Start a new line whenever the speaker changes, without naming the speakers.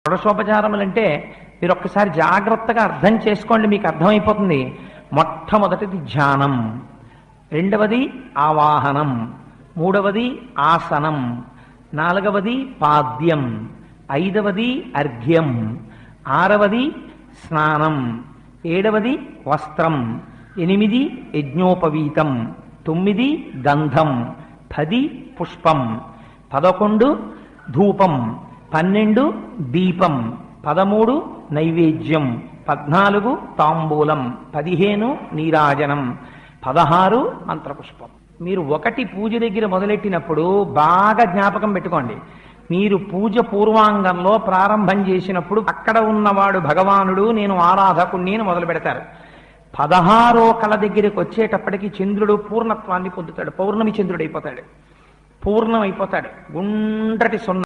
షోడశోపచారములంటే మీరు ఒక్కసారి జాగ్రత్తగా అర్థం చేసుకోండి, మీకు అర్థమైపోతుంది. మొట్టమొదటిది ధ్యానం, రెండవది ఆవాహనం, మూడవది ఆసనం, నాలుగవది పాద్యం, ఐదవది అర్ఘ్యం, ఆరవది స్నానం, ఏడవది వస్త్రం, 8 యజ్ఞోపవీతం, 9 గంధం, 10 పుష్పం, 11 ధూపం, 12 దీపం, 13 నైవేద్యం, 14 తాంబూలం, 15 నీరాజనం, 16 మంత్రపుష్పం. మీరు ఒకటి పూజ దగ్గర మొదలెట్టినప్పుడు బాగా జ్ఞాపకం పెట్టుకోండి. మీరు పూజ పూర్వాంగంలో ప్రారంభం చేసినప్పుడు అక్కడ ఉన్నవాడు భగవానుడు, నేను ఆరాధకుణ్ణి అని మొదలు పెడతారు. 16వ కళ దగ్గరికి వచ్చేటప్పటికి చంద్రుడు పూర్ణత్వాన్ని పొందుతాడు, పౌర్ణమి చంద్రుడు అయిపోతాడు, పూర్ణమైపోతాడు, గుండ్రటి సున్నా.